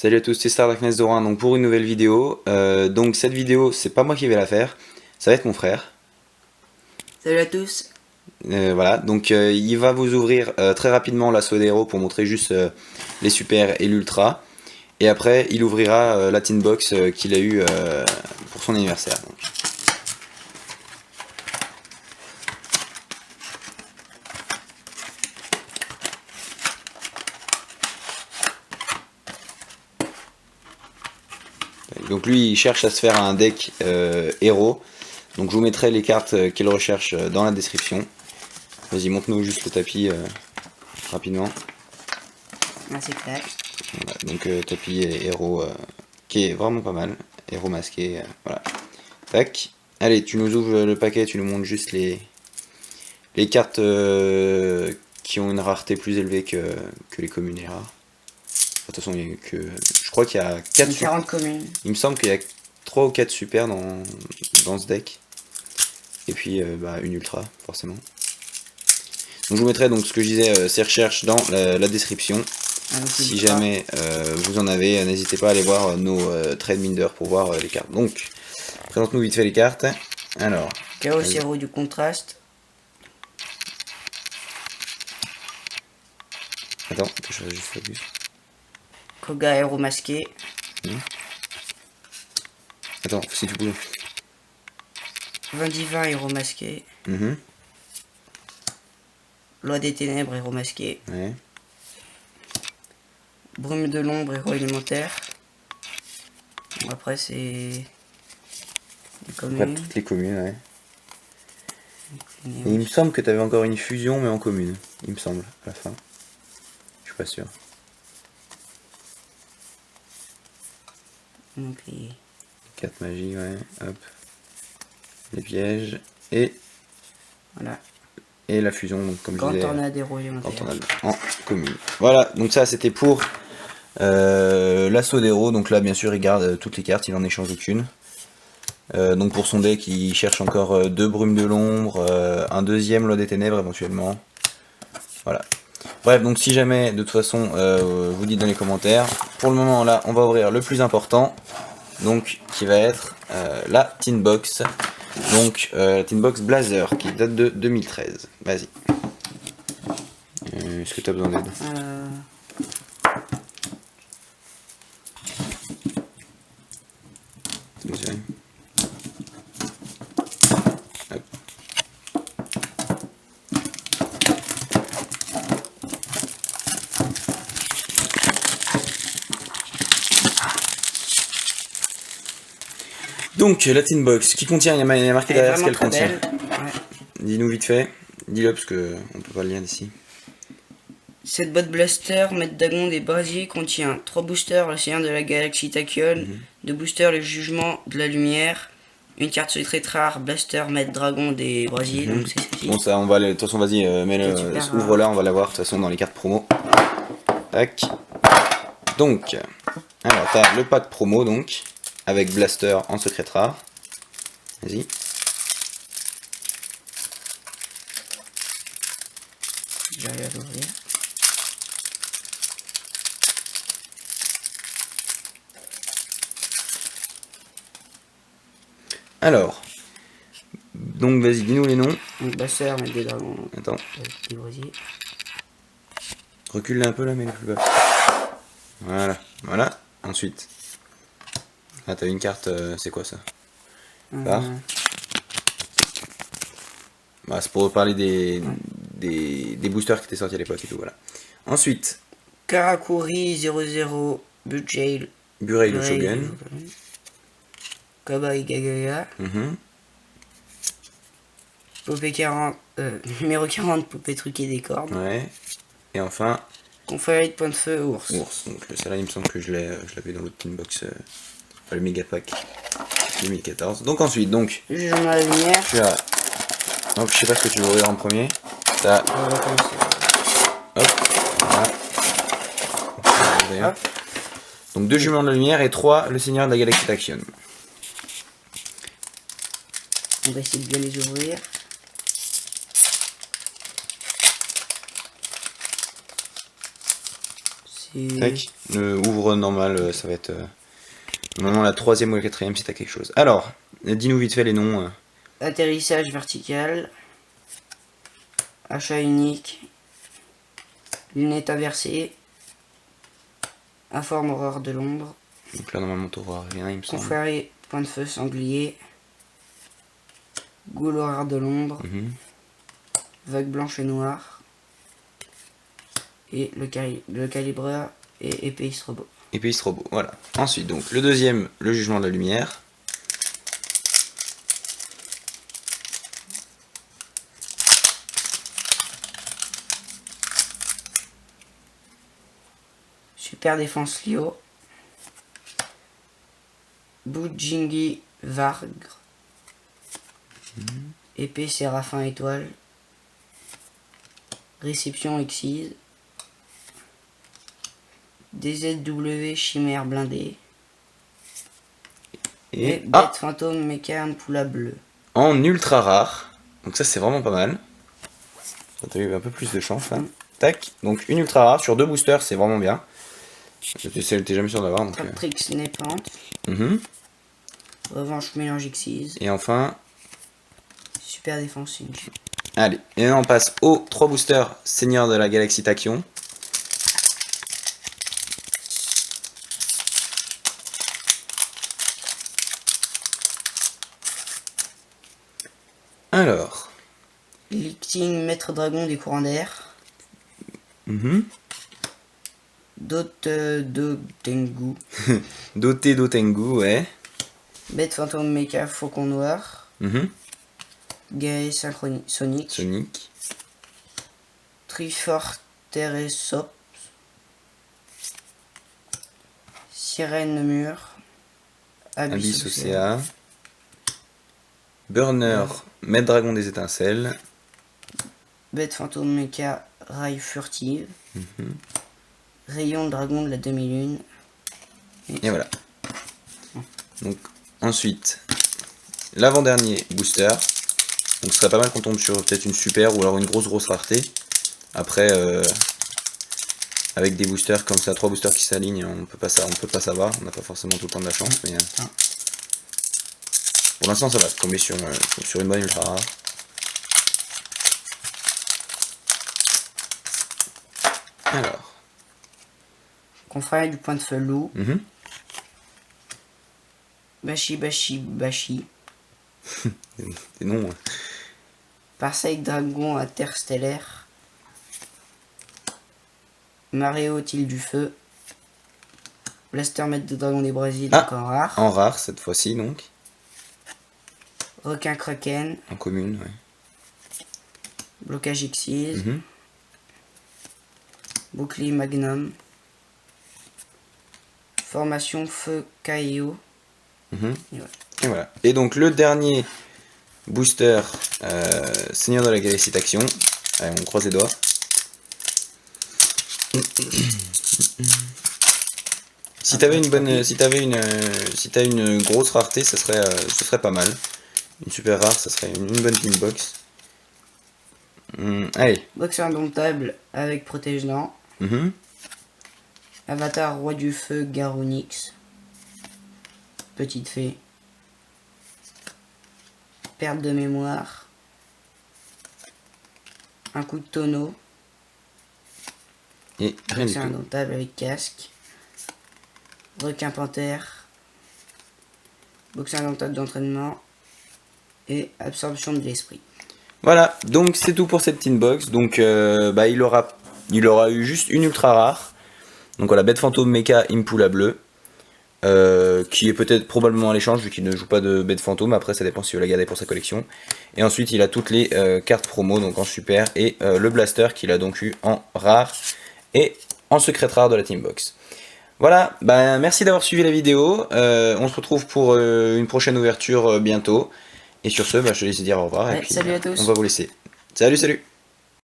Salut à tous, c'est StarDarkness01 donc pour une nouvelle vidéo. Donc cette vidéo, c'est pas moi qui vais la faire, ça va être mon frère. Salut à tous. Voilà, donc il va vous ouvrir très rapidement la Sodero pour montrer juste les super et l'ultra. Et après, il ouvrira la tin box qu'il a eu pour son anniversaire. Donc. Donc lui, il cherche à se faire un deck héros. Donc je vous mettrai les cartes qu'il recherche dans la description. Vas-y, montre-nous juste le tapis rapidement. Merci clair. Voilà, donc tapis et héros qui est vraiment pas mal. Héros masqué, voilà. Tac. Allez, tu nous ouvres le paquet, tu nous montres juste les cartes qui ont une rareté plus élevée que les communes et rares. De toute façon, il y a que, je crois qu'il y a 4 40 communes. Il me semble qu'il y a 3 ou 4 super dans ce deck. Et puis une ultra, forcément. Donc je vous mettrai donc ce que je disais, ces recherches dans la description. Si jamais vous en avez, n'hésitez pas à aller voir nos trade minders pour voir les cartes. Donc, présente-nous vite fait les cartes. Alors, Chaos héros du contraste. attends, que je fasse juste focus. Koga héros masqué. Attends, si tu peux. Vin divin héros masqué. Loi des ténèbres héros masqué. Ouais. Brume de l'ombre héros élémentaire. Bon, après c'est les communes. Après, toutes les communes, ouais. Et il me semble que tu avais encore une fusion, mais en commune. Il me semble, à la fin. Je suis pas sûr. Donc les 4 magies, ouais. Hop. Les pièges. Et voilà. Et la fusion, donc comme je disais. Tornade héros élémentaire. Tornade en commune. Voilà, donc ça c'était pour la Sodero. Donc là, bien sûr, il garde toutes les cartes, il en échange aucune. Donc pour son deck, il cherche encore 2 brumes de l'ombre, un deuxième Loi des ténèbres éventuellement. Voilà. Bref, donc si jamais, de toute façon, vous dites dans les commentaires. Pour le moment, là, on va ouvrir le plus important. Donc, qui va être la tin box. Donc, tin box Blazer, qui date de 2013. Vas-y. Est-ce que tu as besoin d'aide? Désolé. Hop. Donc la tin box qui contient, il y a marqué derrière ce qu'elle contient. Ouais. Dis-nous vite fait, dis-le parce que on peut pas le lire d'ici. Cette boîte blaster, maître Dagon des brasiers, contient 3 boosters, le Seigneur de la Galaxie Tachyon, 2 boosters, le Jugement de la Lumière, une carte secrète rare, blaster, maître dragon des brasiers, donc c'est ceci. Bon ça on va aller, de toute façon vas-y, ouvre là, on va l'avoir de toute façon dans les cartes promo. Tac. Donc, alors t'as le pack promo donc, avec blaster en secrète rare. Vas-y. J'arrive à l'ouvrir. Alors, donc vas-y, dis-nous les noms. Donc blaster, maître des dragons. Attends. Des brasiers. Recule-le un peu là, mais le plus bas. Voilà, voilà. Ensuite. Ah, t'as une carte, c'est quoi ça? Bah, c'est pour parler des boosters qui étaient sortis à l'époque et tout, voilà. Ensuite. Karakuri 00 Budjail. Burei le Shogun. Kabai Gagaya. Poupée 40. Numéro 40, poupée truquée des cordes. Ouais. Et enfin. Confrérie de point de feu, ours. Ours. Donc celle-là, il me semble que je l'avais dans l'autre tin box. Le méga pack 2014. Donc ensuite, donc. Jugement de la lumière. Tu as. Donc je sais pas ce que tu veux ouvrir en premier. T'as. Hop. Voilà. Hop. Donc 2 Juments de la lumière et 3 le Seigneur de la Galaxie Tachyon. On va essayer de bien les ouvrir. Tac. Le ouvre normal, ça va être normalement la 3e ou la 4e si t'as quelque chose. Alors, dis-nous vite fait les noms. Atterrissage vertical. Achat unique. Lunettes inversées. Informe horreur de l'ombre. Donc là normalement t'auras rien il me semble. Confrérie point de feu sanglier. Goule horreur de l'ombre. Vague blanche et noire. Et le calibreur et épéiste robot. Épéiste robot, voilà. Ensuite donc le deuxième, le jugement de la lumière. Super défense Lio. Bujingi Vargre. Épée Séraphin étoile. Réception Exise. DZW Chimère blindée. Et Bête fantôme méca Ampoula bleu. En ultra rare. Donc ça c'est vraiment pas mal. T'as eu un peu plus de chance là. Tac. Donc une ultra rare sur 2 boosters, c'est vraiment bien. T'es jamais sûr d'avoir. Trix Népante. Revanche mélange Exise. Et enfin. Super défense. Allez. Et maintenant on passe aux 3 boosters Seigneur de la Galaxie Tachyon. Alors. Lifting Maître Dragon des courants d'air. Dotengu. Dotengu, ouais. Bête fantôme méca Faucon noir. Gaé Sonic. Sonic. Triforteresops. Sirène mur. Abyss Océa. Burner, Maître Dragon des étincelles. Bête fantôme méca Rail furtive. Rayon dragon de la demi-lune. Et voilà. Donc ensuite, l'avant-dernier booster. Donc ce serait pas mal qu'on tombe sur peut-être une super ou alors une grosse rareté. Après, avec des boosters comme ça, 3 boosters qui s'alignent, on peut pas savoir. On n'a pas forcément tout le temps de la chance, mais pour l'instant ça va tomber sur une bonne ultra rare. Alors. Confrère du point de feu loup. Bashi. Des noms. Parsec dragon à terre stellaire. Maréo île du feu. Blaster maître de dragon des Brasiles encore rare. En rare cette fois-ci donc. Requin kraken. En commune, ouais. Blocage Exise. Bouclier magnum. Formation feu Kaio. Et voilà. Et donc le dernier booster Seigneur de la Galaxie Tachyon. Allez, on croise les doigts. Si t'avais une grosse rareté, ce serait pas mal. Une super rare, ça serait une bonne team box. Allez. Box indomptable avec protège-dents. Avatar roi du feu Garonix. Petite fée. Perte de mémoire. Un coup de tonneau. Et rien du Box tout. indomptable avec casque. Requin panthère. Box indomptable d'entraînement. Et absorption de l'esprit. Voilà, donc c'est tout pour cette tin box. Donc il aura eu juste une ultra rare. Donc voilà, Bête fantôme méca Impoula bleu. Qui est peut-être probablement à l'échange vu qu'il ne joue pas de Bête fantôme. Après ça dépend s'il veut la garder pour sa collection. Et ensuite il a toutes les cartes promo donc en super. Et le blaster qu'il a donc eu en rare et en secret rare de la team box. Voilà, merci d'avoir suivi la vidéo. On se retrouve pour une prochaine ouverture bientôt. Et sur ce, je te laisse dire au revoir. Ouais, et puis, salut à tous. On va vous laisser. Salut.